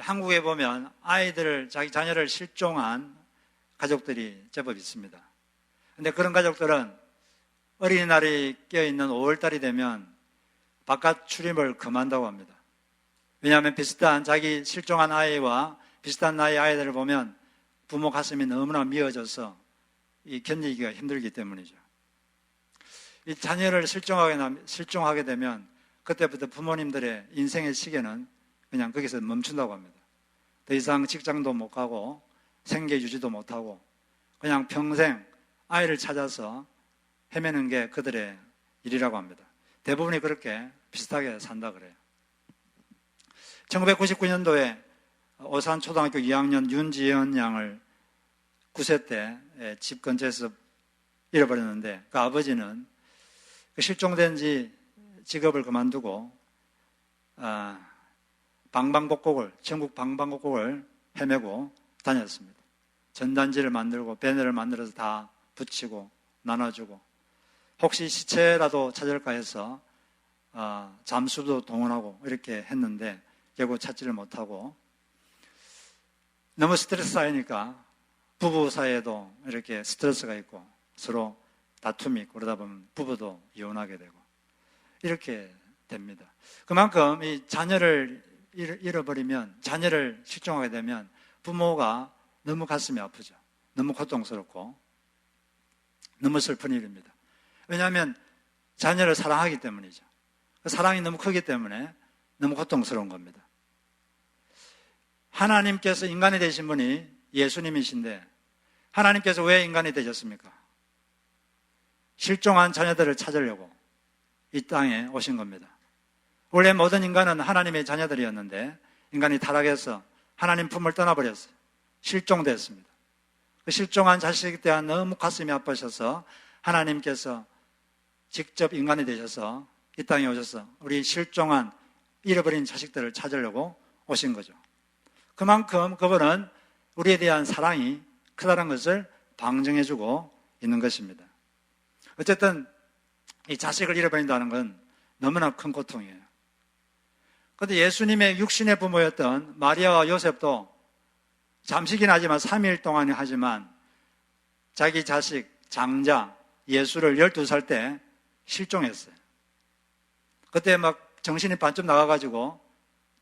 한국에 보면 아이들을, 자기 자녀를 실종한 가족들이 제법 있습니다. 근데 그런 가족들은 어린이날이 껴있는 5월달이 되면 바깥 출입을 금한다고 합니다. 왜냐하면 비슷한, 자기 실종한 아이와 비슷한 나이의 아이들을 보면 부모 가슴이 너무나 미어져서 견디기가 힘들기 때문이죠. 이 자녀를 실종하게 되면 그때부터 부모님들의 인생의 시계는 그냥 거기서 멈춘다고 합니다. 더 이상 직장도 못 가고 생계 유지도 못하고 그냥 평생 아이를 찾아서 헤매는 게 그들의 일이라고 합니다. 대부분이 그렇게 비슷하게 산다 그래요. 1999년도에 오산초등학교 2학년 윤지연 양을 9세 때 집 근처에서 잃어버렸는데, 그 아버지는 실종된 지 직업을 그만두고 전국 방방곡곡을 헤매고 다녔습니다. 전단지를 만들고 배너를 만들어서 다 붙이고 나눠주고, 혹시 시체라도 찾을까 해서 잠수도 동원하고 이렇게 했는데 결국 찾지를 못하고, 너무 스트레스 쌓이니까 부부 사이에도 이렇게 스트레스가 있고 서로 다툼이 있고 그러다 보면 부부도 이혼하게 되고 이렇게 됩니다. 그만큼 이 자녀를 잃어버리면, 자녀를 실종하게 되면 부모가 너무 가슴이 아프죠. 너무 고통스럽고 너무 슬픈 일입니다. 왜냐하면 자녀를 사랑하기 때문이죠. 그 사랑이 너무 크기 때문에 너무 고통스러운 겁니다. 하나님께서 인간이 되신 분이 예수님이신데, 하나님께서 왜 인간이 되셨습니까? 실종한 자녀들을 찾으려고 이 땅에 오신 겁니다. 원래 모든 인간은 하나님의 자녀들이었는데 인간이 타락해서 하나님 품을 떠나버렸어요. 실종됐습니다. 그 실종한 자식에 대한 너무 가슴이 아프셔서 하나님께서 직접 인간이 되셔서 이 땅에 오셔서 우리 실종한, 잃어버린 자식들을 찾으려고 오신 거죠. 그만큼 그분은 우리에 대한 사랑이 크다는 것을 방증해주고 있는 것입니다. 어쨌든 이 자식을 잃어버린다는 건 너무나 큰 고통이에요. 그런데 예수님의 육신의 부모였던 마리아와 요셉도 잠시긴 하지만 3일 동안이 하지만 자기 자식 장자 예수를 12살 때 실종했어요. 그때 막 정신이 반쯤 나가가지고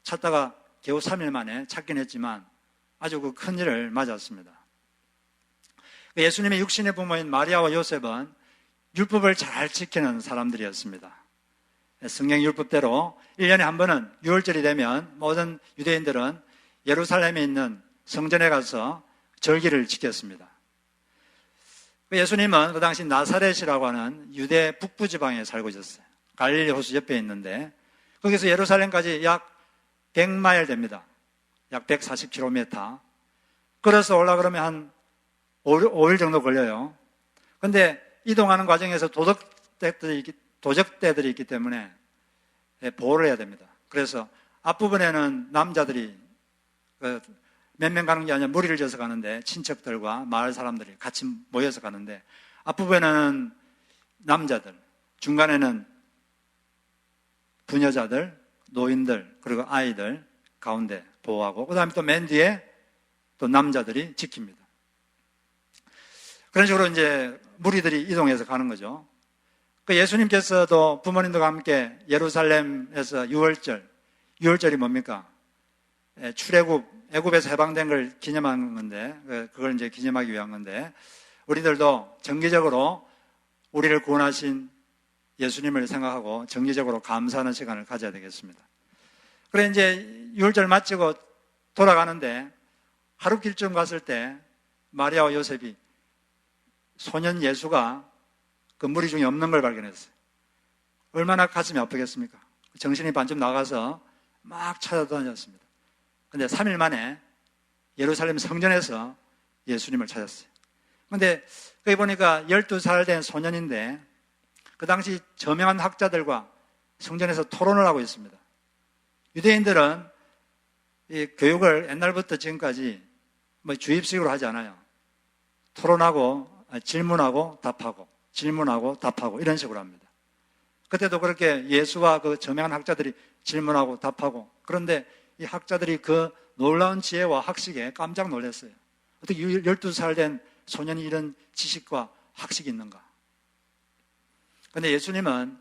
찾다가 겨우 3일 만에 찾긴 했지만 아주 그 큰 일을 맞았습니다. 예수님의 육신의 부모인 마리아와 요셉은 율법을 잘 지키는 사람들이었습니다. 성경 율법대로 1년에 한 번은 유월절이 되면 모든 유대인들은 예루살렘에 있는 성전에 가서 절기를 지켰습니다. 예수님은 그 당시 나사렛이라고 하는 유대 북부 지방에 살고 있었어요. 갈릴리 호수 옆에 있는데 거기서 예루살렘까지 약 100마일 됩니다. 약 140km. 걸어서 올라가려면 한 5일 정도 걸려요. 그런데 이동하는 과정에서 도적대들이 있기 때문에 보호를 해야 됩니다. 그래서 앞부분에는 남자들이 몇 명 가는 게 아니라 무리를 지어서 가는데, 친척들과 마을 사람들이 같이 모여서 가는데, 앞부분에는 남자들, 중간에는 부녀자들, 노인들, 그리고 아이들 가운데 보호하고, 그 다음에 또 맨 뒤에 또 남자들이 지킵니다. 그런 식으로 이제 무리들이 이동해서 가는 거죠. 그 예수님께서도 부모님들과 함께 예루살렘에서 유월절이 뭡니까? 출애굽, 애굽에서 해방된 걸 기념하는 건데, 그걸 이제 기념하기 위한 건데, 우리들도 정기적으로 우리를 구원하신 예수님을 생각하고 정기적으로 감사하는 시간을 가져야 되겠습니다. 그래 이제 유월절 마치고 돌아가는데 하루길쯤 갔을 때 마리아와 요셉이 소년 예수가 그 무리 중에 없는 걸 발견했어요. 얼마나 가슴이 아프겠습니까? 정신이 반쯤 나가서 막 찾아다녔습니다. 근데 3일 만에 예루살렘 성전에서 예수님을 찾았어요. 근데 거기 보니까 12살 된 소년인데 그 당시 저명한 학자들과 성전에서 토론을 하고 있습니다. 유대인들은 이 교육을 옛날부터 지금까지 뭐 주입식으로 하지 않아요. 토론하고 질문하고 답하고 이런 식으로 합니다. 그때도 그렇게 예수와 그 저명한 학자들이 질문하고 답하고, 그런데 이 학자들이 그 놀라운 지혜와 학식에 깜짝 놀랐어요. 어떻게 12살 된 소년이 이런 지식과 학식이 있는가? 그런데 예수님은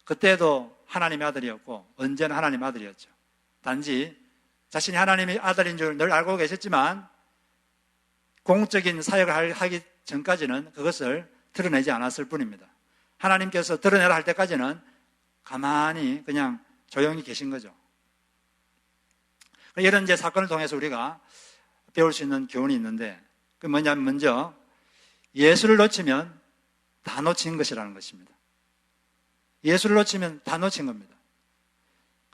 그때도 하나님의 아들이었고 언제나 하나님의 아들이었죠. 단지 자신이 하나님의 아들인 줄 늘 알고 계셨지만 공적인 사역을 하기 전까지는 그것을 드러내지 않았을 뿐입니다. 하나님께서 드러내라 할 때까지는 가만히 그냥 조용히 계신 거죠. 이런 이제 사건을 통해서 우리가 배울 수 있는 교훈이 있는데, 그 뭐냐면 먼저 예수를 놓치면 다 놓친 것이라는 것입니다. 예수를 놓치면 다 놓친 겁니다.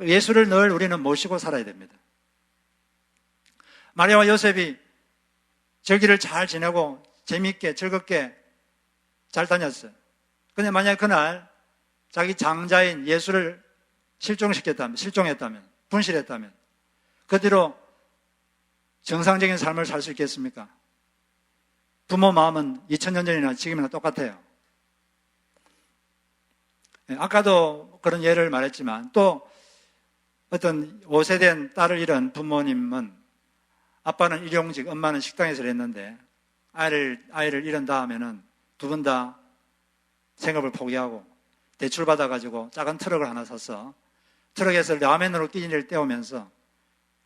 예수를 늘 우리는 모시고 살아야 됩니다. 마리아와 요셉이 절기를 잘 지내고 재미있게 즐겁게 잘 다녔어요. 근데 만약에 그날 자기 장자인 예수를 실종했다면, 분실했다면 그 뒤로 정상적인 삶을 살 수 있겠습니까? 부모 마음은 2000년 전이나 지금이나 똑같아요. 아까도 그런 예를 말했지만 또 어떤 5세 된 딸을 잃은 부모님은 아빠는 일용직, 엄마는 식당에서 일했는데 아이를 잃은 다음에는 두 분 다 생업을 포기하고 대출 받아가지고 작은 트럭을 하나 사서 트럭에서 라멘으로 끼니를 때우면서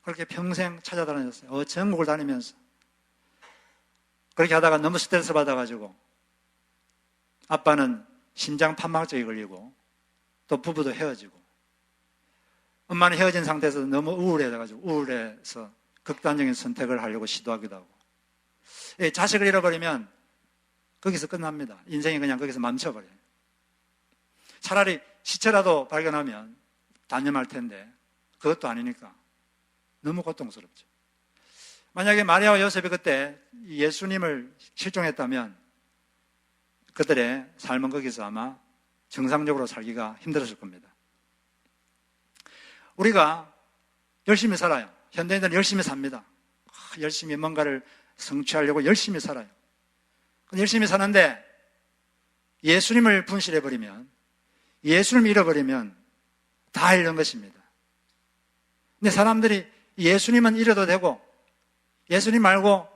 그렇게 평생 찾아다녔어요. 전국을 다니면서. 그렇게 하다가 너무 스트레스 받아가지고 아빠는 심장 판막증이 걸리고 또 부부도 헤어지고 엄마는 헤어진 상태에서 너무 우울해서 극단적인 선택을 하려고 시도하기도 하고 자식을 잃어버리면 거기서 끝납니다. 인생이 그냥 거기서 멈춰버려요. 차라리 시체라도 발견하면 단념할 텐데 그것도 아니니까 너무 고통스럽죠. 만약에 마리아와 요셉이 그때 예수님을 실종했다면 그들의 삶은 거기서 아마 정상적으로 살기가 힘들었을 겁니다. 우리가 열심히 살아요. 현대인들은 열심히 삽니다. 열심히 뭔가를 성취하려고 열심히 살아요. 열심히 사는데 예수님을 분실해버리면, 예수님을 잃어버리면 다 잃는 것입니다. 근데 사람들이 예수님은 잃어도 되고 예수님 말고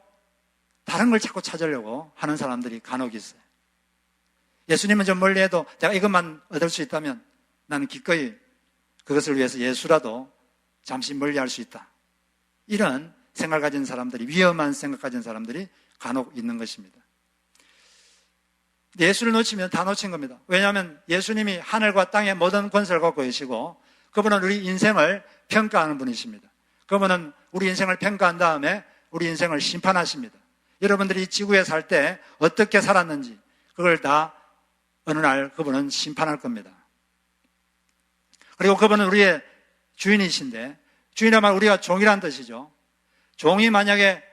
다른 걸 자꾸 찾으려고 하는 사람들이 간혹 있어요. 예수님은 좀 멀리 해도 내가 이것만 얻을 수 있다면 나는 기꺼이 그것을 위해서 예수라도 잠시 멀리 할 수 있다. 이런 생각을 가진 사람들이, 위험한 생각 가진 사람들이 간혹 있는 것입니다. 예수를 놓치면 다 놓친 겁니다. 왜냐하면 예수님이 하늘과 땅의 모든 권세를 갖고 계시고 그분은 우리 인생을 평가하는 분이십니다. 그분은 우리 인생을 평가한 다음에 우리 인생을 심판하십니다. 여러분들이 이 지구에 살 때 어떻게 살았는지 그걸 다 어느 날 그분은 심판할 겁니다. 그리고 그분은 우리의 주인이신데, 주인의 말 우리가 종이란 뜻이죠. 종이 만약에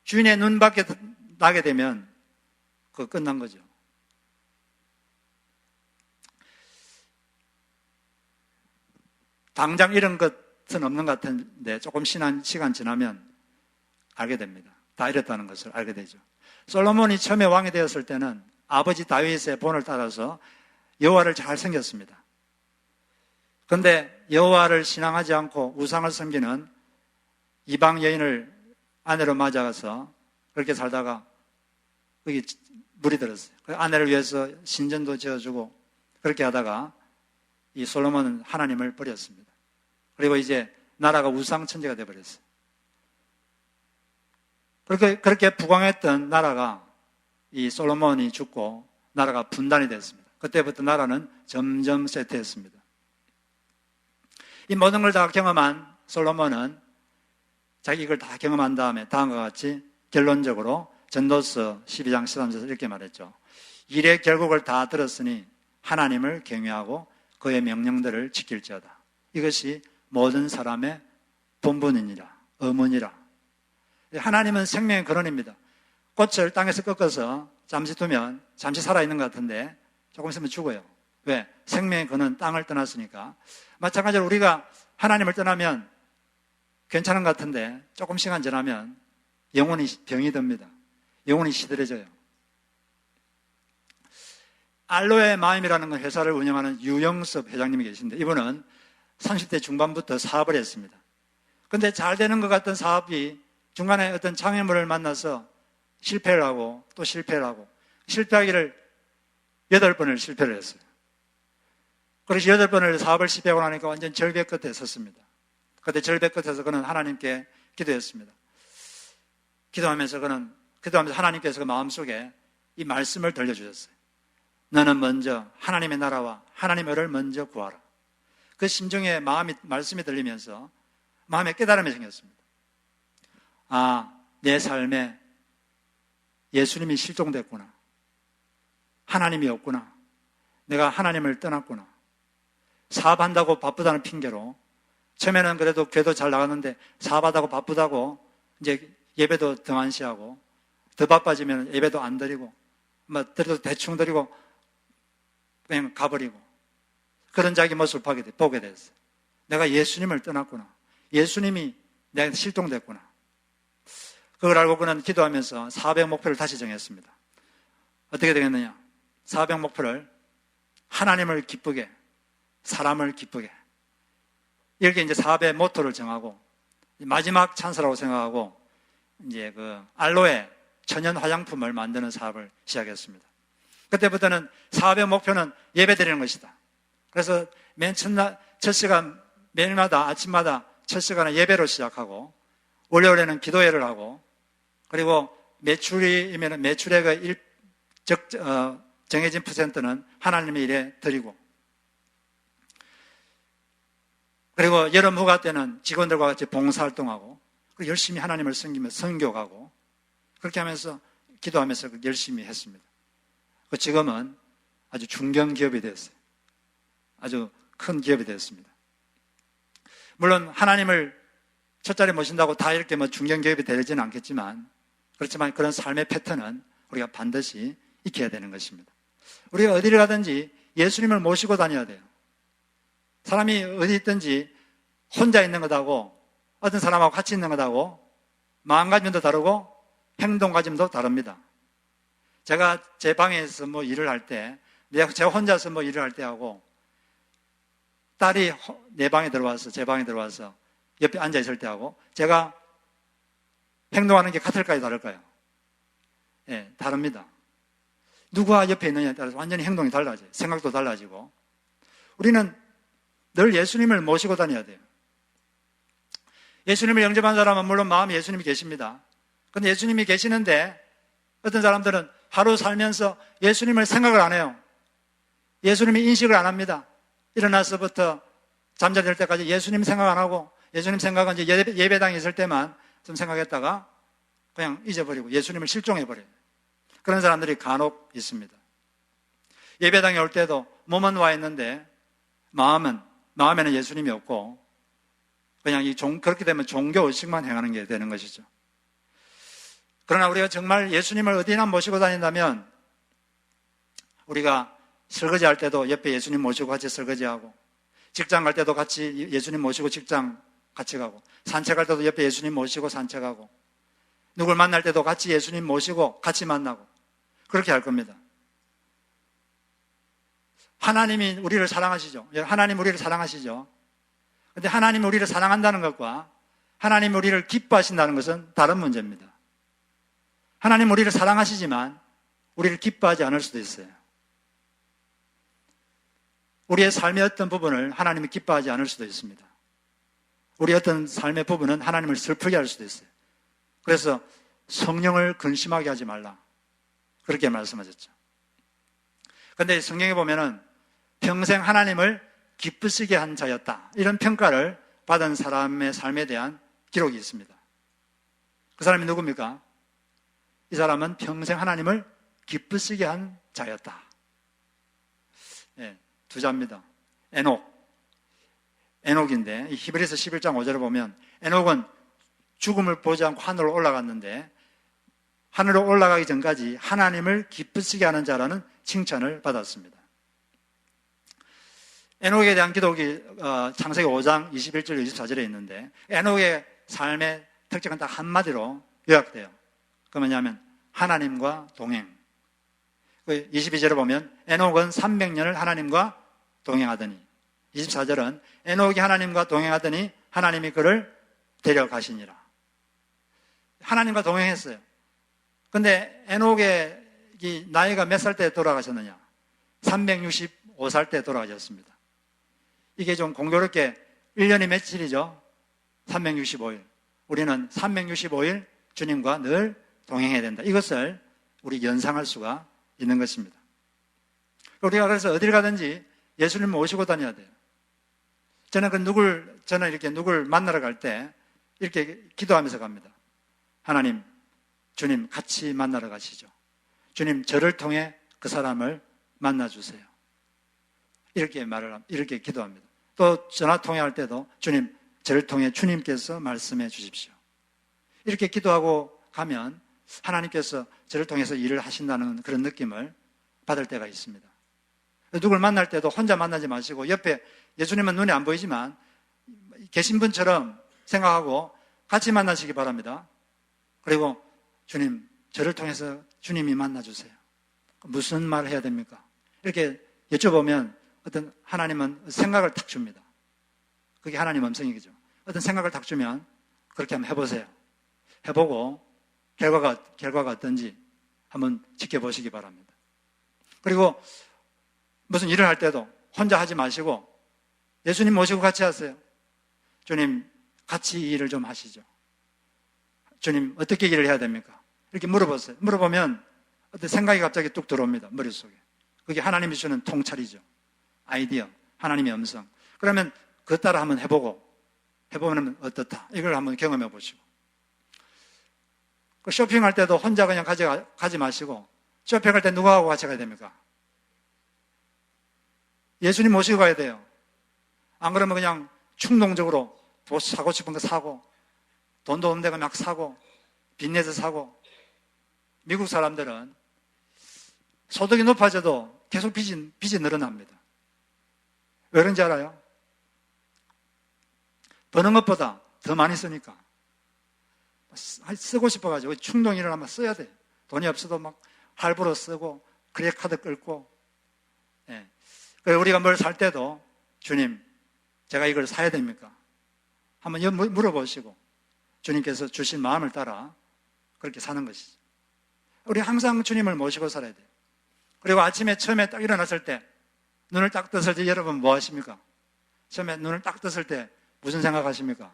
주인의 눈 밖에 나게 되면 그거 끝난 거죠. 당장 이런 것은 없는 것 같은데 조금 시간 지나면 알게 됩니다. 다 잃었다는 것을 알게 되죠. 솔로몬이 처음에 왕이 되었을 때는 아버지 다윗의 본을 따라서 여호와를 잘 섬겼습니다. 그런데 여호와를 신앙하지 않고 우상을 섬기는 이방 여인을 아내로 맞아가서 그렇게 살다가 거기 물이 들었어요. 그 아내를 위해서 신전도 지어주고 그렇게 하다가 이 솔로몬은 하나님을 버렸습니다. 그리고 이제 나라가 우상 천지가 되어버렸어요. 그렇게 부강했던 나라가 이 솔로몬이 죽고 나라가 분단이 됐습니다. 그때부터 나라는 점점 쇠퇴했습니다. 이 모든 걸 다 경험한 솔로몬은 자기 이걸 다 경험한 다음에 다음과 같이 결론적으로 전도서 12장 13절에서 이렇게 말했죠. 일의 결국을 다 들었으니 하나님을 경외하고 그의 명령들을 지킬지어다. 이것이 모든 사람의 본분이니라, 의문이라. 하나님은 생명의 근원입니다. 꽃을 땅에서 꺾어서 잠시 두면 잠시 살아있는 것 같은데 조금 있으면 죽어요. 왜? 생명의 근원 땅을 떠났으니까. 마찬가지로 우리가 하나님을 떠나면 괜찮은 것 같은데 조금 시간 지나면 영혼이 병이 듭니다. 영혼이 시들해져요. 알로에 마임이라는 회사를 운영하는 유영섭 회장님이 계신데 이분은 30대 중반부터 사업을 했습니다. 근데 잘 되는 것 같던 사업이 중간에 어떤 장애물을 만나서 실패를 하고 또 실패를 하고 실패하기를 8번을 실패를 했어요. 그래서 8번을 사업을 실패하고 나니까 완전 절벽 끝에 섰습니다. 그때 절벽 끝에서 그는 하나님께 기도했습니다. 기도하면서 하나님께서 그 마음속에 이 말씀을 들려주셨어요. 너는 먼저 하나님의 나라와 하나님의 의를 먼저 구하라. 그 심정에 말씀이 들리면서 마음에 깨달음이 생겼습니다. 아, 내 삶에 예수님이 실종됐구나. 하나님이 없구나. 내가 하나님을 떠났구나. 사업한다고 바쁘다는 핑계로 처음에는 그래도 교회도 잘 나갔는데 사업하다고 바쁘다고 이제 예배도 등한시하고 더 바빠지면 예배도 안 드리고 드려도 대충 드리고 그냥 가버리고 그런 자기 모습을 보게 됐어요. 내가 예수님을 떠났구나. 예수님이 내가 실종됐구나. 그걸 알고 그는 기도하면서 사업의 목표를 다시 정했습니다. 어떻게 되겠느냐? 사업의 목표를 하나님을 기쁘게, 사람을 기쁘게. 이렇게 이제 사업의 모토를 정하고 마지막 찬스라고 생각하고 이제 그 알로에 천연 화장품을 만드는 사업을 시작했습니다. 그때부터는 사업의 목표는 예배 드리는 것이다. 그래서 맨 첫 시간 매일마다 아침마다 첫 시간은 예배로 시작하고 월요일에는 기도회를 하고 그리고 매출이면 매출액의 정해진 퍼센트는 하나님의 일에 드리고 그리고 여름 휴가 때는 직원들과 같이 봉사활동하고 그리고 열심히 하나님을 섬기며 선교가고 그렇게 하면서 기도하면서 열심히 했습니다. 지금은 아주 중견기업이 되었어요. 아주 큰 기업이 되었습니다. 물론 하나님을 첫 자리에 모신다고 다 이렇게 중견기업이 되지는 않겠지만 그렇지만 그런 삶의 패턴은 우리가 반드시 익혀야 되는 것입니다. 우리가 어디를 가든지 예수님을 모시고 다녀야 돼요. 사람이 어디 있든지 혼자 있는 것하고 어떤 사람하고 같이 있는 것하고 마음가짐도 다르고 행동가짐도 다릅니다. 제가 제 방에서 일을 할 때, 제가 혼자서 일을 할 때하고 딸이 내 방에 들어와서, 제 방에 들어와서 옆에 앉아 있을 때하고 제가 행동하는 게 같을까요, 다를까요? 예, 다릅니다. 누구와 옆에 있느냐에 따라서 완전히 행동이 달라져요. 생각도 달라지고. 우리는 늘 예수님을 모시고 다녀야 돼요. 예수님을 영접한 사람은 물론 마음에 예수님이 계십니다. 그런데 예수님이 계시는데 어떤 사람들은 하루 살면서 예수님을 생각을 안 해요. 예수님이 인식을 안 합니다. 일어나서부터 잠자들 때까지 예수님 생각 안 하고 예수님 생각은 이제 예배당에 있을 때만 좀 생각했다가 그냥 잊어버리고 예수님을 실종해버려요. 그런 사람들이 간혹 있습니다. 예배당에 올 때도 몸은 와 있는데 마음에는 예수님이 없고 그냥 그렇게 되면 종교의식만 행하는 게 되는 것이죠. 그러나 우리가 정말 예수님을 어디나 모시고 다닌다면 우리가 설거지할 때도 옆에 예수님 모시고 같이 설거지하고 직장 갈 때도 같이 예수님 모시고 직장 같이 가고 산책할 때도 옆에 예수님 모시고 산책하고 누굴 만날 때도 같이 예수님 모시고 같이 만나고 그렇게 할 겁니다. 하나님이 우리를 사랑하시죠. 하나님 우리를 사랑하시죠. 그런데 하나님 우리를 사랑한다는 것과 하나님 우리를 기뻐하신다는 것은 다른 문제입니다. 하나님 우리를 사랑하시지만 우리를 기뻐하지 않을 수도 있어요. 우리의 삶의 어떤 부분을 하나님이 기뻐하지 않을 수도 있습니다. 우리의 어떤 삶의 부분은 하나님을 슬프게 할 수도 있어요. 그래서 성령을 근심하게 하지 말라. 그렇게 말씀하셨죠. 그런데 성경에 보면은 평생 하나님을 기쁘시게 한 자였다. 이런 평가를 받은 사람의 삶에 대한 기록이 있습니다. 그 사람이 누굽니까? 이 사람은 평생 하나님을 기쁘시게 한 자였다. 네, 두 자입니다. 에녹인데 히브리서 11장 5절을 보면 에녹은 죽음을 보지 않고 하늘로 올라갔는데 하늘로 올라가기 전까지 하나님을 기쁘시게 하는 자라는 칭찬을 받았습니다. 에녹에 대한 기록이 창세기 5장 21절 24절에 있는데 에녹의 삶의 특징은 딱 한마디로 요약돼요. 그 뭐냐면 하나님과 동행. 22절을 보면 에녹은 300년을 하나님과 동행하더니 24절은 에녹이 하나님과 동행하더니 하나님이 그를 데려가시니라. 하나님과 동행했어요. 근데 에녹의 나이가 몇 살 때 돌아가셨느냐? 365살 때 돌아가셨습니다. 이게 좀 공교롭게 1년이 며칠이죠? 365일. 우리는 365일 주님과 늘 동행해야 된다. 이것을 우리 연상할 수가 있는 것입니다. 우리가 그래서 어딜 가든지 예수님을 모시고 다녀야 돼요. 저는 이렇게 누굴 만나러 갈 때 이렇게 기도하면서 갑니다. 하나님, 주님 같이 만나러 가시죠. 주님, 저를 통해 그 사람을 만나주세요. 이렇게 기도합니다. 또 전화 통화할 때도 주님, 저를 통해 주님께서 말씀해 주십시오. 이렇게 기도하고 가면 하나님께서 저를 통해서 일을 하신다는 그런 느낌을 받을 때가 있습니다. 누굴 만날 때도 혼자 만나지 마시고 옆에 예수님은 눈에 안 보이지만 계신 분처럼 생각하고 같이 만나시기 바랍니다. 그리고 주님, 저를 통해서 주님이 만나주세요. 무슨 말을 해야 됩니까? 이렇게 여쭤보면 어떤 하나님은 생각을 탁 줍니다. 그게 하나님 음성이죠. 어떤 생각을 탁 주면 그렇게 한번 해보세요. 해보고 결과가 어떤지 한번 지켜보시기 바랍니다. 그리고 무슨 일을 할 때도 혼자 하지 마시고 예수님 모시고 같이 하세요. 주님, 같이 이 일을 좀 하시죠. 주님, 어떻게 일을 해야 됩니까? 이렇게 물어보세요. 물어보면 어떤 생각이 갑자기 뚝 들어옵니다. 머릿속에. 그게 하나님이 주는 통찰이죠. 아이디어, 하나님의 음성. 그러면 그것 따라 한번 해보면 어떻다. 이걸 한번 경험해 보시고. 쇼핑할 때도 혼자 그냥 가지 마시고 쇼핑할 때 누구하고 같이 가야 됩니까? 예수님 모시고 가야 돼요. 안 그러면 그냥 충동적으로 사고 싶은 거 사고 돈도 없는 데가 막 사고 빚내서 사고. 미국 사람들은 소득이 높아져도 계속 빚이 늘어납니다. 왜 그런지 알아요? 버는 것보다 더 많이 쓰니까. 쓰고 싶어가지고 충동이 일어나면 써야 돼. 돈이 없어도 막 할부로 쓰고 크레딧 카드 끌고. 예. 우리가 뭘 살 때도 주님, 제가 이걸 사야 됩니까? 한번 물어보시고 주님께서 주신 마음을 따라 그렇게 사는 것이죠. 우리 항상 주님을 모시고 살아야 돼요. 그리고 아침에 처음에 딱 일어났을 때 눈을 딱 떴을 때 여러분 뭐 하십니까? 처음에 눈을 딱 떴을 때 무슨 생각하십니까?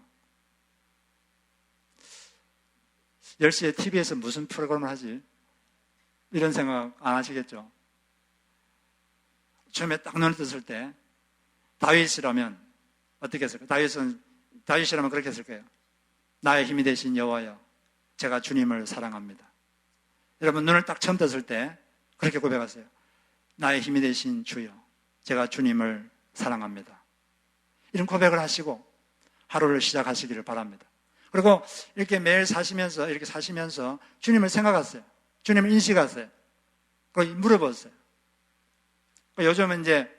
10시에 TV에서 무슨 프로그램을 하지? 이런 생각 안 하시겠죠? 처음에 딱 눈을 떴을 때 다윗이라면 어떻게 했을까요? 다윗이라면 그렇게 했을 거예요. 나의 힘이 되신 여호와여, 제가 주님을 사랑합니다. 여러분 눈을 딱 처음 떴을 때 그렇게 고백하세요. 나의 힘이 되신 주여, 제가 주님을 사랑합니다. 이런 고백을 하시고 하루를 시작하시기를 바랍니다. 그리고 이렇게 매일 이렇게 사시면서 주님을 생각하세요. 주님을 인식하세요. 그리고 물어보세요. 요즘은 이제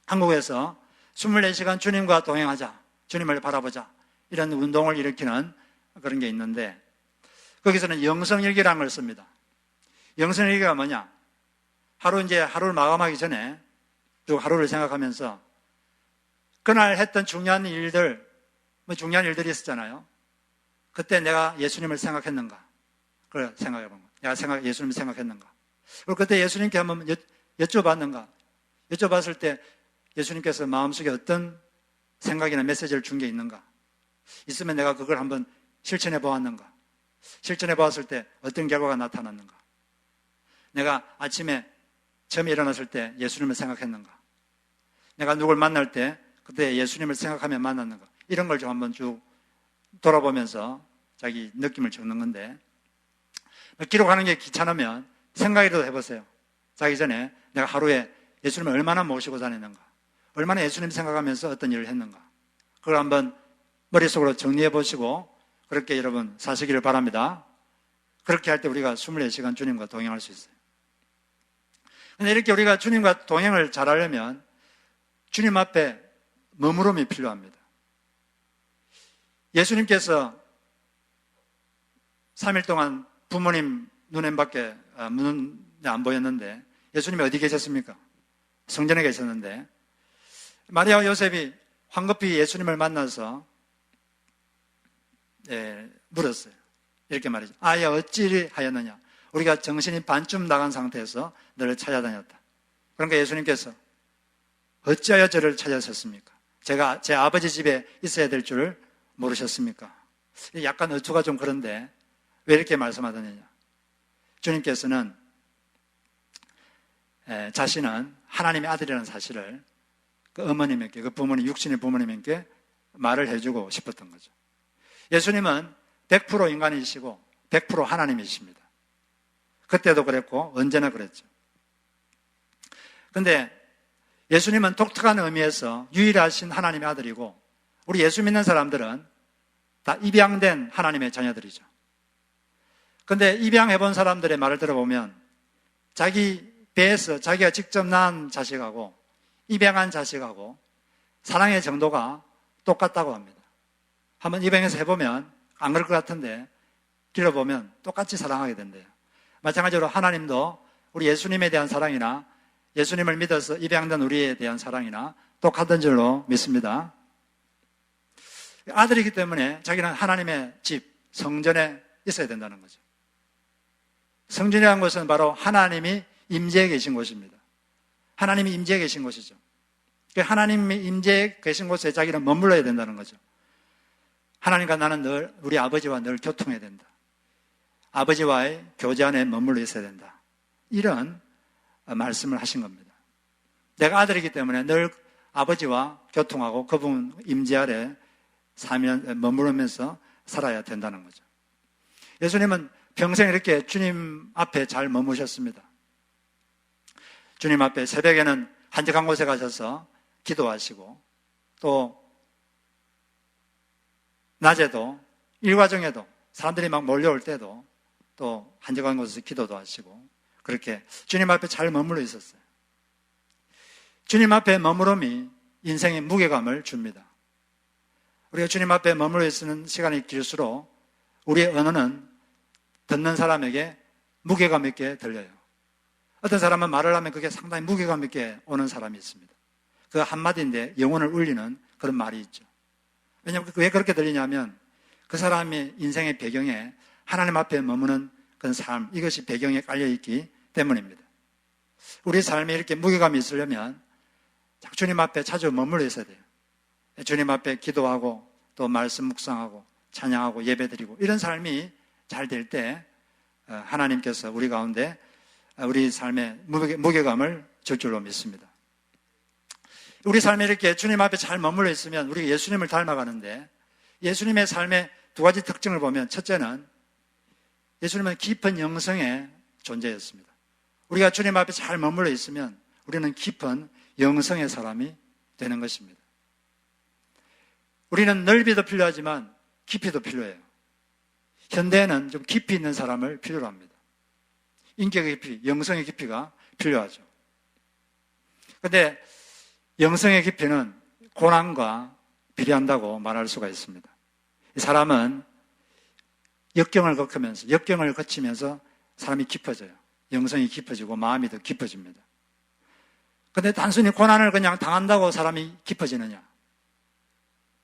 한국에서 24시간 주님과 동행하자, 주님을 바라보자, 이런 운동을 일으키는 그런 게 있는데, 거기서는 영성일기라는 걸 씁니다. 영성일기가 뭐냐? 하루를 마감하기 전에 쭉 하루를 생각하면서 그날 했던 중요한 일들이 있었잖아요. 그때 내가 예수님을 생각했는가? 그걸 생각해 본 거예요. 내가 예수님을 생각했는가? 그리고 그때 예수님께 한번 여쭤봤는가? 여쭤봤을 때 예수님께서 마음속에 어떤 생각이나 메시지를 준 게 있는가? 있으면 내가 그걸 한번 실천해 보았는가? 실천해 보았을 때 어떤 결과가 나타났는가? 내가 아침에 처음에 일어났을 때 예수님을 생각했는가? 내가 누굴 만날 때 그때 예수님을 생각하며 만났는가? 이런 걸 좀 한번 쭉 돌아보면서 자기 느낌을 적는 건데, 기록하는 게 귀찮으면 생각이라도 해보세요. 자기 전에 내가 하루에 예수님을 얼마나 모시고 다녔는가? 얼마나 예수님 생각하면서 어떤 일을 했는가? 그걸 한번 머릿속으로 정리해 보시고 그렇게 여러분 사시기를 바랍니다. 그렇게 할 때 우리가 24시간 주님과 동행할 수 있어요. 근데 이렇게 우리가 주님과 동행을 잘하려면 주님 앞에 머무름이 필요합니다. 예수님께서 3일 동안 부모님 눈에 안 보였는데 예수님이 어디 계셨습니까? 성전에 계셨는데 마리아와 요셉이 황급히 예수님을 만나서 물었어요. 이렇게 말이죠. 아야 어찌 하였느냐? 우리가 정신이 반쯤 나간 상태에서 너를 찾아다녔다. 그러니까 예수님께서 어찌하여 저를 찾으셨습니까? 제가 제 아버지 집에 있어야 될 줄을 모르셨습니까? 약간 어투가 좀 그런데 왜 이렇게 말씀하느냐? 주님께서는 자신은 하나님의 아들이라는 사실을 그 어머님에게, 그 부모님, 육신의 부모님에게 말을 해주고 싶었던 거죠. 예수님은 100% 인간이시고 100% 하나님이십니다. 그때도 그랬고 언제나 그랬죠. 근데 예수님은 독특한 의미에서 유일하신 하나님의 아들이고 우리 예수 믿는 사람들은 다 입양된 하나님의 자녀들이죠. 근데 입양해본 사람들의 말을 들어보면 자기 배에서 자기가 직접 낳은 자식하고 입양한 자식하고 사랑의 정도가 똑같다고 합니다. 한번 입양해서 해보면 안 그럴 것 같은데 길러보면 똑같이 사랑하게 된대요. 마찬가지로 하나님도 우리 예수님에 대한 사랑이나 예수님을 믿어서 입양된 우리에 대한 사랑이나 똑같은 줄로 믿습니다. 아들이기 때문에 자기는 하나님의 집, 성전에 있어야 된다는 거죠. 성전이라는 것은 바로 하나님이 임재해 계신 곳입니다. 하나님이 임재해 계신 곳이죠. 하나님이 임재해 계신 곳에 자기는 머물러야 된다는 거죠. 하나님과 나는 늘 우리 아버지와 늘 교통해야 된다. 아버지와의 교제 안에 머물러 있어야 된다. 이런 말씀을 하신 겁니다. 내가 아들이기 때문에 늘 아버지와 교통하고 그분 임재 아래 머무르면서 살아야 된다는 거죠. 예수님은 평생 이렇게 주님 앞에 잘 머무셨습니다. 주님 앞에 새벽에는 한적한 곳에 가셔서 기도하시고 또 낮에도 일과 중에도 사람들이 막 몰려올 때도 또 한적한 곳에서 기도도 하시고 그렇게 주님 앞에 잘 머물러 있었어요. 주님 앞에 머무름이 인생의 무게감을 줍니다. 우리가 주님 앞에 머물러 있는 시간이 길수록 우리의 언어는 듣는 사람에게 무게감 있게 들려요. 어떤 사람은 말을 하면 그게 상당히 무게감 있게 오는 사람이 있습니다. 그 한마디인데 영혼을 울리는 그런 말이 있죠. 왜냐하면 왜 그렇게 들리냐면 그 사람의 인생의 배경에 하나님 앞에 머무는 그런 삶, 이것이 배경에 깔려있기 때문입니다. 우리 삶에 이렇게 무게감이 있으려면 주님 앞에 자주 머물러 있어야 돼요. 주님 앞에 기도하고 또 말씀 묵상하고 찬양하고 예배드리고 이런 삶이 잘 될 때 하나님께서 우리 가운데 우리 삶에 무게감을 줄 줄로 믿습니다. 우리 삶에 이렇게 주님 앞에 잘 머물러 있으면 우리가 예수님을 닮아가는데 예수님의 삶의 두 가지 특징을 보면 첫째는 예수님은 깊은 영성의 존재였습니다. 우리가 주님 앞에 잘 머물러 있으면 우리는 깊은 영성의 사람이 되는 것입니다. 우리는 넓이도 필요하지만 깊이도 필요해요. 현대에는 좀 깊이 있는 사람을 필요로 합니다. 인격의 깊이, 영성의 깊이가 필요하죠. 그런데 영성의 깊이는 고난과 비례한다고 말할 수가 있습니다. 이 사람은 역경을 거치면서 사람이 깊어져요. 영성이 깊어지고 마음이 더 깊어집니다. 그런데 단순히 고난을 그냥 당한다고 사람이 깊어지느냐?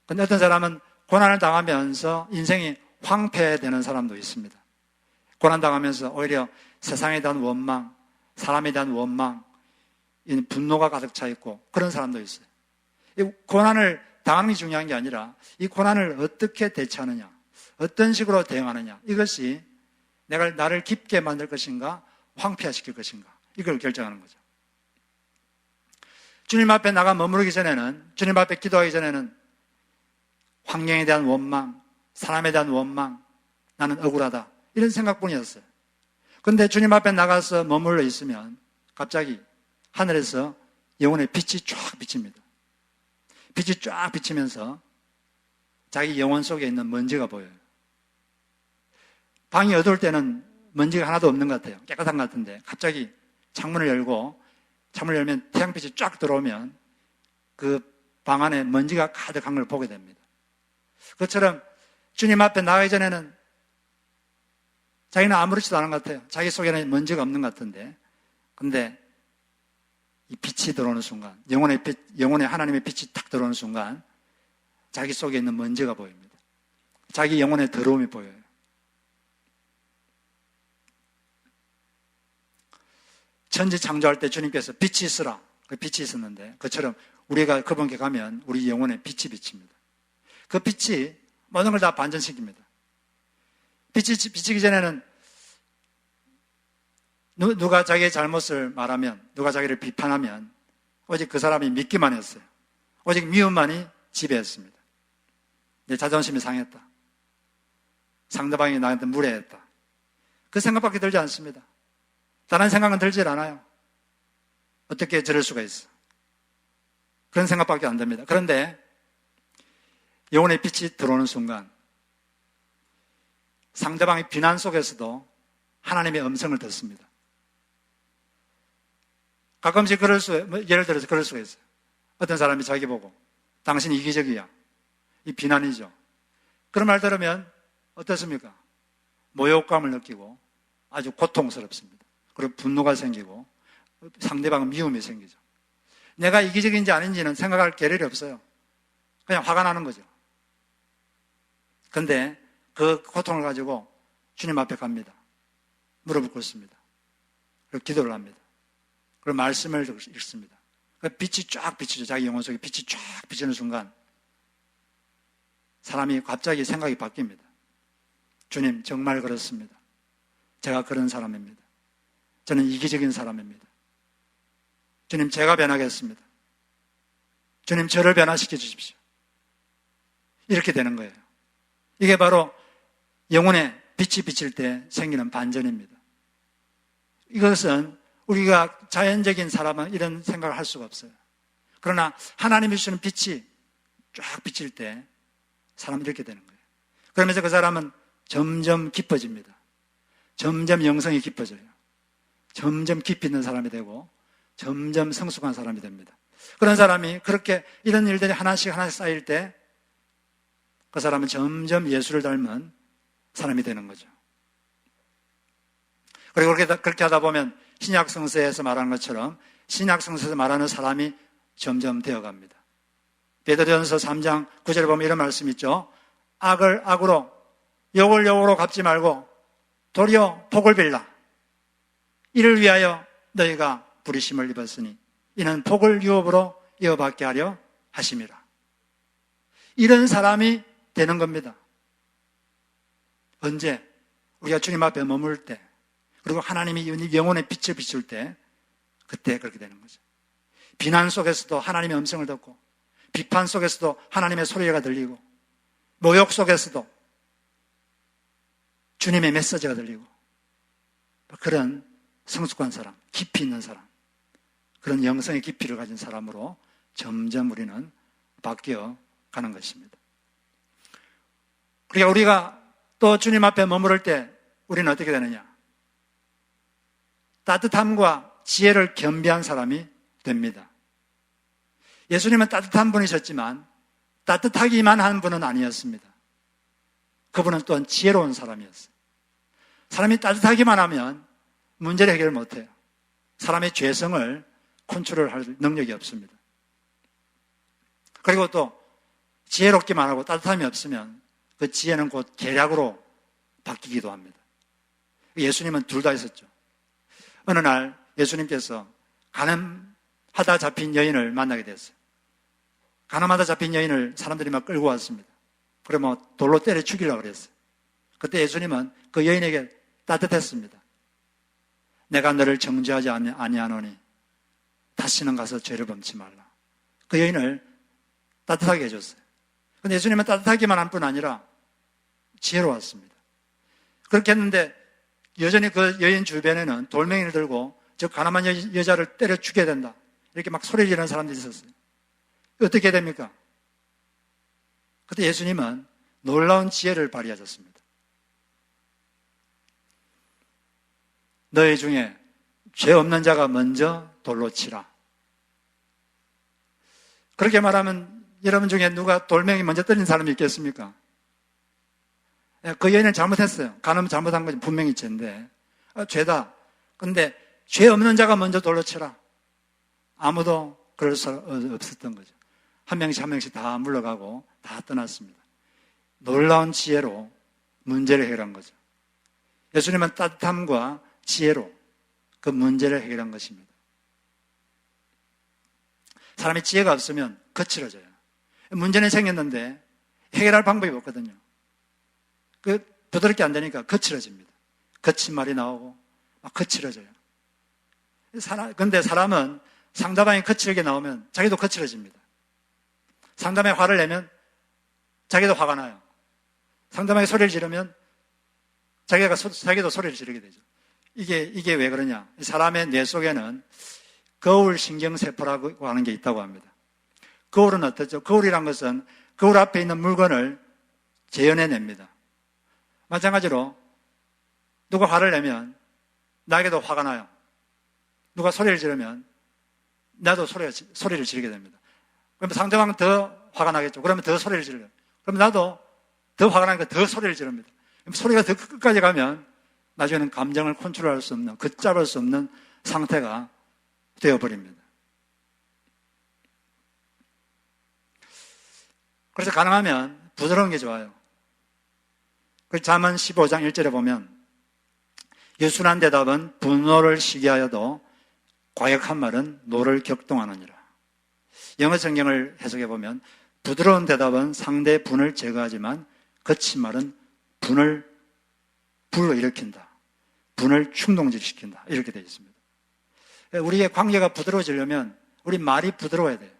그런데 어떤 사람은 고난을 당하면서 인생이 황폐되는 사람도 있습니다. 고난당하면서 오히려 세상에 대한 원망, 사람에 대한 원망, 분노가 가득 차 있고 그런 사람도 있어요. 이 고난을 당하는 게 중요한 게 아니라 이 고난을 어떻게 대처하느냐, 어떤 식으로 대응하느냐, 이것이 나를 깊게 만들 것인가, 황폐화시킬 것인가, 이걸 결정하는 거죠. 주님 앞에 나가 머무르기 전에는, 주님 앞에 기도하기 전에는 환경에 대한 원망, 사람에 대한 원망, 나는 억울하다, 이런 생각뿐이었어요. 그런데 주님 앞에 나가서 머물러 있으면 갑자기 하늘에서 영혼의 빛이 쫙 비칩니다. 빛이 쫙 비치면서 자기 영혼 속에 있는 먼지가 보여요. 방이 어두울 때는 먼지가 하나도 없는 것 같아요. 깨끗한 것 같은데 갑자기 창문을 열면 태양빛이 쫙 들어오면 그 방 안에 먼지가 가득한 걸 보게 됩니다. 그것처럼 주님 앞에 나가기 전에는 자기는 아무렇지도 않은 것 같아요. 자기 속에는 먼지가 없는 것 같은데, 근데 이 빛이 들어오는 순간, 영혼의 하나님의 빛이 탁 들어오는 순간 자기 속에 있는 먼지가 보입니다. 자기 영혼의 더러움이 보여요. 천지 창조할 때 주님께서 빛이 있으라. 그 빛이 있었는데 그처럼 우리가 그분께 가면 우리 영혼에 빛이 비칩니다. 그 빛이 모든 걸 다 반전시킵니다. 빛이 비치기 전에는 누가 자기의 잘못을 말하면, 누가 자기를 비판하면 오직 그 사람이 믿기만 했어요. 오직 미움만이 지배했습니다. 내 자존심이 상했다. 상대방이 나한테 무례했다. 그 생각밖에 들지 않습니다. 다른 생각은 들질 않아요. 어떻게 저럴 수가 있어. 그런 생각밖에 안 듭니다. 그런데 영혼의 빛이 들어오는 순간 상대방의 비난 속에서도 하나님의 음성을 듣습니다. 가끔씩 예를 들어서 그럴 수가 있어요. 어떤 사람이 자기 보고 당신 이기적이야. 이 비난이죠. 그런 말 들으면 어떻습니까? 모욕감을 느끼고 아주 고통스럽습니다. 그리고 분노가 생기고 상대방은 미움이 생기죠. 내가 이기적인지 아닌지는 생각할 겨를이 없어요. 그냥 화가 나는 거죠. 그런데 그 고통을 가지고 주님 앞에 갑니다. 무릎을 꿇습니다. 그리고 기도를 합니다. 그리고 말씀을 읽습니다. 그 빛이 쫙 비치죠. 자기 영혼 속에 빛이 쫙 비치는 순간 사람이 갑자기 생각이 바뀝니다. 주님, 정말 그렇습니다. 제가 그런 사람입니다. 저는 이기적인 사람입니다. 주님, 제가 변하겠습니다. 주님, 저를 변화시켜 주십시오. 이렇게 되는 거예요. 이게 바로 영혼에 빛이 비칠 때 생기는 반전입니다. 이것은 우리가 자연적인 사람은 이런 생각을 할 수가 없어요. 그러나 하나님이 주시는 빛이 쫙 비칠 때 사람은 이렇게 되는 거예요. 그러면서 그 사람은 점점 깊어집니다. 점점 영성이 깊어져요. 점점 깊이 있는 사람이 되고 점점 성숙한 사람이 됩니다. 그런 사람이 그렇게 이런 일들이 하나씩 쌓일 때 그 사람은 점점 예수를 닮은 사람이 되는 거죠. 그리고 그렇게 하다 보면 신약 성서에서 말하는 것처럼 신약 성서에서 말하는 사람이 점점 되어갑니다. 베드로전서 3장 9절에 보면 이런 말씀이 있죠. 악을 악으로 욕을 욕으로 갚지 말고 도리어 복을 빌라. 이를 위하여 너희가 부르심을 입었으니 이는 복을 유업으로 이어받게 하려 하심이라. 이런 사람이 되는 겁니다. 언제? 우리가 주님 앞에 머물 때, 그리고 하나님이 영혼의 빛을 비출 때, 그때 그렇게 되는 거죠. 비난 속에서도 하나님의 음성을 듣고, 비판 속에서도 하나님의 소리가 들리고, 모욕 속에서도 주님의 메시지가 들리고, 그런 성숙한 사람, 깊이 있는 사람, 그런 영성의 깊이를 가진 사람으로 점점 우리는 바뀌어 가는 것입니다. 그러니까 우리가 또 주님 앞에 머무를 때 우리는 어떻게 되느냐? 따뜻함과 지혜를 겸비한 사람이 됩니다. 예수님은 따뜻한 분이셨지만 따뜻하기만 한 분은 아니었습니다. 그분은 또한 지혜로운 사람이었어요. 사람이 따뜻하기만 하면 문제를 해결 못해요. 사람의 죄성을 컨트롤할 능력이 없습니다. 그리고 또 지혜롭기만 하고 따뜻함이 없으면 그 지혜는 곧 계략으로 바뀌기도 합니다. 예수님은 둘 다 있었죠. 어느 날 예수님께서 가늠하다 잡힌 여인을 만나게 됐어요. 가늠하다 잡힌 여인을 사람들이 막 끌고 왔습니다. 그래 뭐 돌로 때려 죽이려고 그랬어요. 그때 예수님은 그 여인에게 따뜻했습니다. 내가 너를 정죄하지 아니하노니 다시는 가서 죄를 범치 말라. 그 여인을 따뜻하게 해줬어요. 근데 예수님은 따뜻하기만 한 뿐 아니라 지혜로웠습니다. 그렇게 했는데 여전히 그 여인 주변에는 돌멩이를 들고 저 가난한 여자를 때려 죽여야 된다. 이렇게 막 소리 지르는 사람들이 있었어요. 어떻게 됩니까? 그때 예수님은 놀라운 지혜를 발휘하셨습니다. 너희 중에 죄 없는 자가 먼저 돌로 치라. 그렇게 말하면 여러분 중에 누가 돌멩이 먼저 때린 사람이 있겠습니까? 그 여인은 잘못했어요. 간음 잘못한 건 분명히 죄인데 죄다. 근데 죄 없는 자가 먼저 돌로 치라. 아무도 그럴 수 없었던 거죠. 한 명씩 다 물러가고 다 떠났습니다. 놀라운 지혜로 문제를 해결한 거죠. 예수님은 따뜻함과 지혜로 그 문제를 해결한 것입니다. 사람이 지혜가 없으면 거칠어져요. 문제는 생겼는데 해결할 방법이 없거든요. 부드럽게 안 되니까 거칠어집니다. 거친 말이 나오고 막 거칠어져요. 근데 사람은 상대방이 거칠게 나오면 자기도 거칠어집니다. 상대방이 화를 내면 자기도 화가 나요. 상대방이 소리를 지르면 자기도 소리를 지르게 되죠. 이게 왜 그러냐? 사람의 뇌 속에는 거울 신경세포라고 하는 게 있다고 합니다. 거울은 어떻죠? 거울이란 것은 거울 앞에 있는 물건을 재현해냅니다. 마찬가지로 누가 화를 내면 나에게도 화가 나요. 누가 소리를 지르면 나도 소리를 지르게 됩니다. 그럼 상대방은 더 화가 나겠죠. 그러면 더 소리를 지르요. 그럼 나도 더 화가 나니까 더 소리를 지릅니다. 소리가 더 끝까지 가면 나중에는 감정을 컨트롤할 수 없는, 걷잡을 수 없는 상태가 되어버립니다. 그래서 가능하면 부드러운 게 좋아요. 그 잠언 15장 1절에 보면 유순한 대답은 분노를 시기하여도 과격한 말은 노를 격동하느니라. 영어 성경을 해석해 보면 부드러운 대답은 상대의 분을 제거하지만 거친 말은 분을 불러일으킨다. 분을 충동질시킨다. 이렇게 되어 있습니다. 우리의 관계가 부드러워지려면 우리 말이 부드러워야 돼요.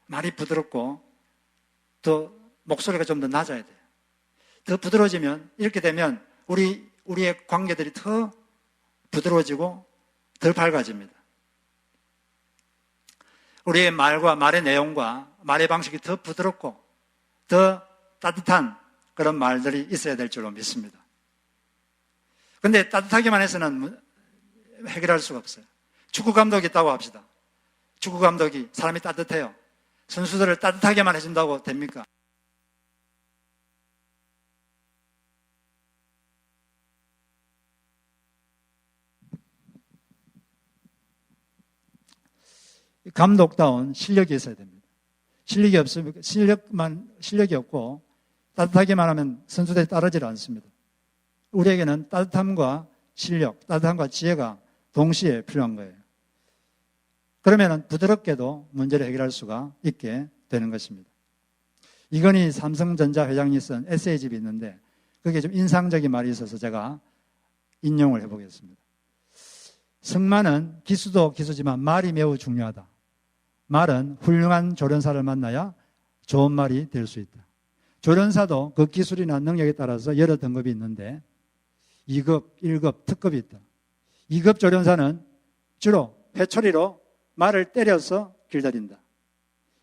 말이 부드럽고 또 목소리가 좀 더 낮아야 돼요. 더 부드러워지면 이렇게 되면 우리의 관계들이 더 부드러워지고 덜 밝아집니다. 우리의 말과 말의 내용과 말의 방식이 더 부드럽고 더 따뜻한 그런 말들이 있어야 될 줄로 믿습니다. 그런데 따뜻하기만 해서는 해결할 수가 없어요. 축구 감독이 있다고 합시다. 축구 감독이 사람이 따뜻해요. 선수들을 따뜻하게만 해준다고 됩니까? 감독다운 실력이 있어야 됩니다. 실력이 없으면 실력이 없고 따뜻하게만 하면 선수들이 따르질 않습니다. 우리에게는 따뜻함과 실력, 따뜻함과 지혜가 동시에 필요한 거예요. 그러면 부드럽게도 문제를 해결할 수가 있게 되는 것입니다. 이건희 삼성전자 회장이 쓴 에세이집이 있는데 그게 좀 인상적인 말이 있어서 제가 인용을 해보겠습니다. 승마는 기수도 기수지만 말이 매우 중요하다. 말은 훌륭한 조련사를 만나야 좋은 말이 될 수 있다. 조련사도 그 기술이나 능력에 따라서 여러 등급이 있는데 2급, 1급, 특급이 있다. 2급 조련사는 주로 회초리로 말을 때려서 길들인다.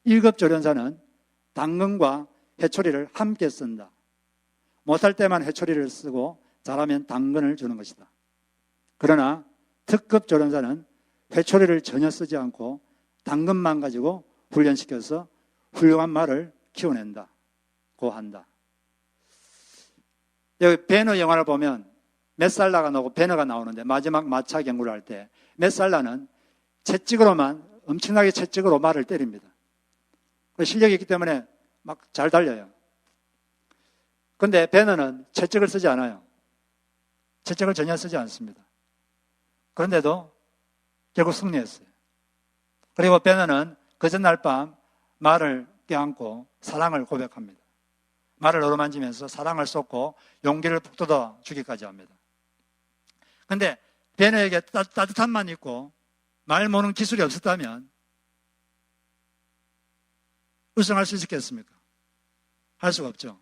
1급 조련사는 당근과 회초리를 함께 쓴다. 못할 때만 회초리를 쓰고 잘하면 당근을 주는 것이다. 그러나 특급 조련사는 회초리를 전혀 쓰지 않고 당근만 가지고 훈련시켜서 훌륭한 말을 키워낸다고 한다. 여기 배너 영화를 보면 메살라가 나오고 배너가 나오는데 마지막 마차 경구를 할 때 메살라는 채찍으로만 엄청나게 채찍으로 말을 때립니다. 실력이 있기 때문에 막 잘 달려요. 그런데 배너는 채찍을 쓰지 않아요. 채찍을 전혀 쓰지 않습니다. 그런데도 결국 승리했어요. 그리고 배너는 그 전날 밤 말을 껴안고 사랑을 고백합니다. 말을 어루만지면서 사랑을 쏟고 용기를 북돋아 주기까지 합니다. 그런데 배너에게 따뜻함만 있고 말 모는 기술이 없었다면 우승할 수 있었겠습니까? 할 수가 없죠.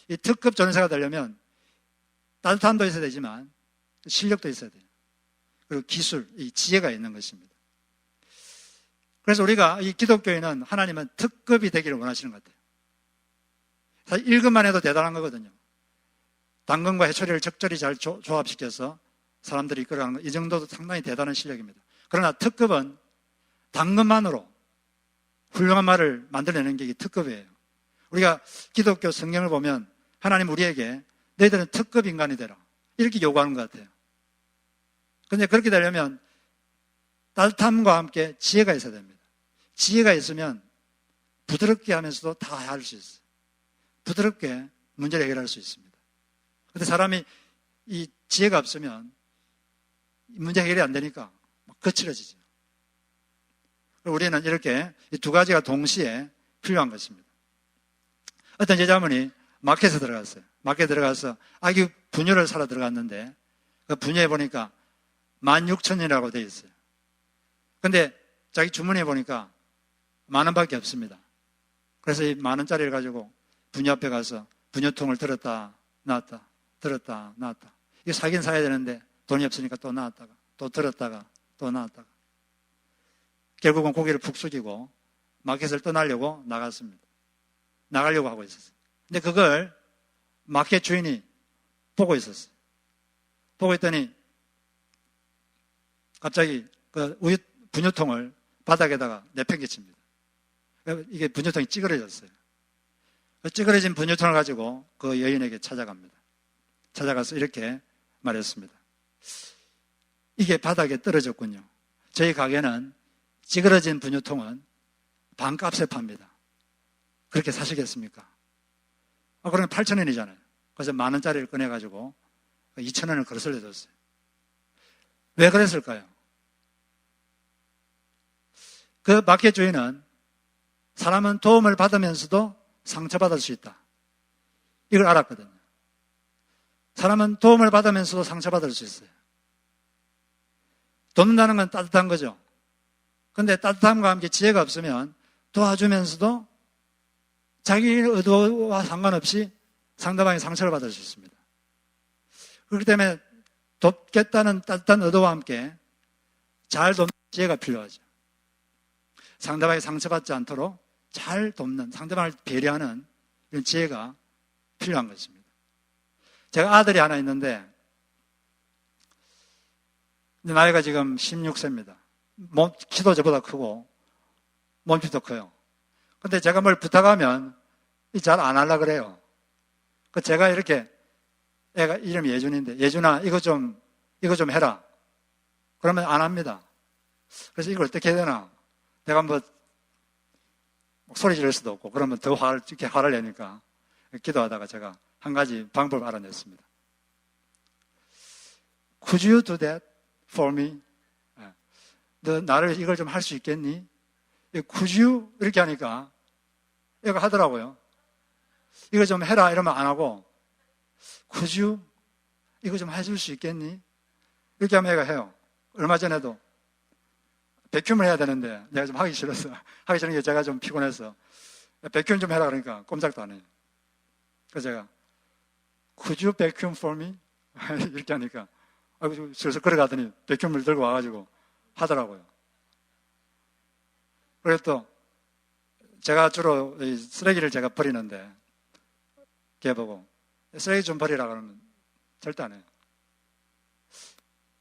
이 특급 조련사가 되려면 따뜻함도 있어야 되지만 실력도 있어야 돼요. 그리고 기술, 이 지혜가 있는 것입니다. 그래서 우리가 이 기독교인은 하나님은 특급이 되기를 원하시는 것 같아요. 사실 1급만 해도 대단한 거거든요. 당근과 해초리를 적절히 잘 조합시켜서 사람들이 이끌어가는 것, 이 정도도 상당히 대단한 실력입니다. 그러나 특급은 당근만으로 훌륭한 말을 만들어내는 게 특급이에요. 우리가 기독교 성경을 보면 하나님 우리에게 너희들은 특급 인간이 되라 이렇게 요구하는 것 같아요. 그런데 그렇게 되려면 따뜻함과 함께 지혜가 있어야 됩니다. 지혜가 있으면 부드럽게 하면서도 다 할 수 있어요. 부드럽게 문제를 해결할 수 있습니다. 그런데 사람이 이 지혜가 없으면 문제 해결이 안 되니까 거칠어지죠. 우리는 이렇게 이 두 가지가 동시에 필요한 것입니다. 어떤 제자분이 마켓에 들어갔어요. 마켓에 들어가서 아기 분유를 사러 들어갔는데 그 분유에 보니까 16,000원이라고 되어 있어요. 근데 자기 주머니에 보니까 10,000원밖에 없습니다. 그래서 이 10,000원짜리를 가지고 분유 앞에 가서 분유통을 들었다 놨다 들었다 놨다. 이거 사긴 사야 되는데 돈이 없으니까 또 놨다가 또 들었다가 또 놨다가 결국은 고개를 푹 숙이고 마켓을 떠나려고 나갔습니다. 나가려고 하고 있었어요. 근데 그걸 마켓 주인이 보고 있었어요. 보고 있더니 갑자기 그 우유 분유통을 바닥에다가 내팽개칩니다. 이게 분유통이 찌그러졌어요. 그 찌그러진 분유통을 가지고 그 여인에게 찾아갑니다. 찾아가서 이렇게 말했습니다. 이게 바닥에 떨어졌군요. 저희 가게는 찌그러진 분유통은 반값에 팝니다. 그렇게 사시겠습니까? 그러면 8,000원이잖아요. 그래서 10,000원짜리를 꺼내가지고 2,000원을 거슬러 줬어요. 왜 그랬을까요? 그 마켓 주인은 사람은 도움을 받으면서도 상처받을 수 있다. 이걸 알았거든요. 사람은 도움을 받으면서도 상처받을 수 있어요. 돕는다는 건 따뜻한 거죠. 그런데 따뜻함과 함께 지혜가 없으면 도와주면서도 자기 의도와 상관없이 상대방이 상처를 받을 수 있습니다. 그렇기 때문에 돕겠다는 따뜻한 의도와 함께 잘 돕는 지혜가 필요하죠. 상대방이 상처받지 않도록 잘 돕는, 상대방을 배려하는 이런 지혜가 필요한 것입니다. 제가 아들이 하나 있는데 나이가 지금 16세입니다. 키도 저보다 크고 몸집도 커요. 근데 제가 뭘 부탁하면 잘 안 하려고 그래요. 제가 이렇게, 애가 이름이 예준인데, 예준아, 이거 좀 해라. 그러면 안 합니다. 그래서 이걸 어떻게 해야 되나? 내가 뭐 소리 지를 수도 없고, 그러면 더 화를 내니까 기도하다가 제가 한 가지 방법을 알아냈습니다. Could you do that for me? 너 나를 이걸 좀 할 수 있겠니? Could you? 이렇게 하니까 얘가 하더라고요. 이거 좀 해라 이러면 안 하고 Could you? 이거 좀 해줄 수 있겠니? 이렇게 하면 얘가 해요. 얼마 전에도 백큐을 해야 되는데 내가 좀 하기 싫어서 하기 싫은 게 제가 좀 피곤해서 백큐 좀 해라 그러니까 꼼짝도 안 해요. 그래서 제가 Could you vacuum for me? 이렇게 하니까 슬슬 걸어가더니 백큐을 들고 와가지고 하더라고요. 그래서 또 제가 주로 쓰레기를 제가 버리는데 걔 보고 쓰레기 좀 버리라 그러면 절대 안 해요.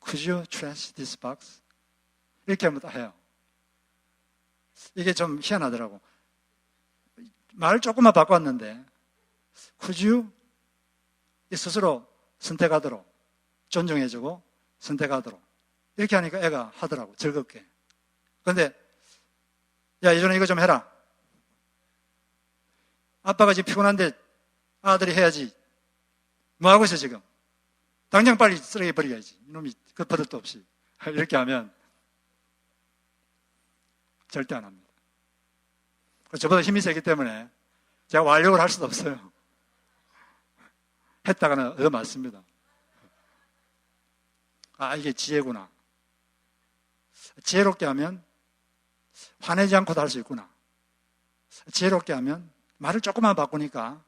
Could you trash this box? 이렇게 하면 다 해요. 이게 좀 희한하더라고. 말 조금만 바꿨는데 Could you? 스스로 선택하도록 존중해주고 선택하도록 이렇게 하니까 애가 하더라고. 즐겁게. 그런데 야 예전에 이거 좀 해라. 아빠가 지금 피곤한데 아들이 해야지. 뭐 하고 있어 지금? 당장 빨리 쓰레기 버려야지. 이놈이 그 버릇도 없이. 이렇게 하면 절대 안 합니다. 저보다 힘이 세기 때문에 제가 완력을 할 수도 없어요. 했다가는 얻어맞습니다. 아, 이게 지혜구나. 지혜롭게 하면 화내지 않고도 할 수 있구나. 지혜롭게 하면 말을 조금만 바꾸니까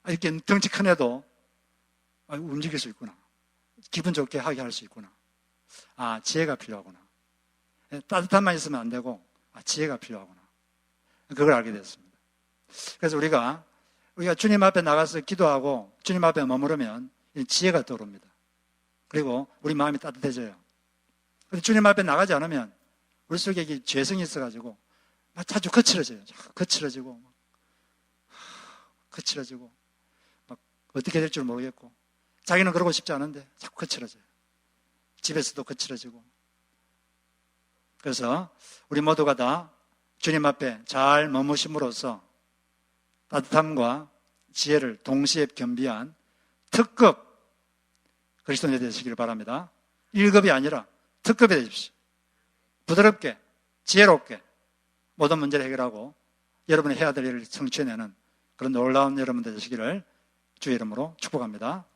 이렇게 덩치 큰 애도 움직일 수 있구나. 기분 좋게 하게 할 수 있구나. 아, 지혜가 필요하구나. 따뜻함만 있으면 안 되고 지혜가 필요하구나. 그걸 알게 됐습니다. 그래서 우리가 주님 앞에 나가서 기도하고 주님 앞에 머무르면 지혜가 떠오릅니다. 그리고 우리 마음이 따뜻해져요. 그런데 주님 앞에 나가지 않으면 우리 속에 죄성이 있어가지고 자주 거칠어져요. 거칠어지고 막 어떻게 될 줄 모르겠고 자기는 그러고 싶지 않은데 자꾸 거칠어져요. 집에서도 거칠어지고. 그래서 우리 모두가 다 주님 앞에 잘 머무심으로써 따뜻함과 지혜를 동시에 겸비한 특급 그리스도인이 되시길 바랍니다. 1급이 아니라 특급이 되십시오. 부드럽게, 지혜롭게 모든 문제를 해결하고 여러분이 해야 될 일을 성취해내는 그런 놀라운 여러분 되시기를 주의 이름으로 축복합니다.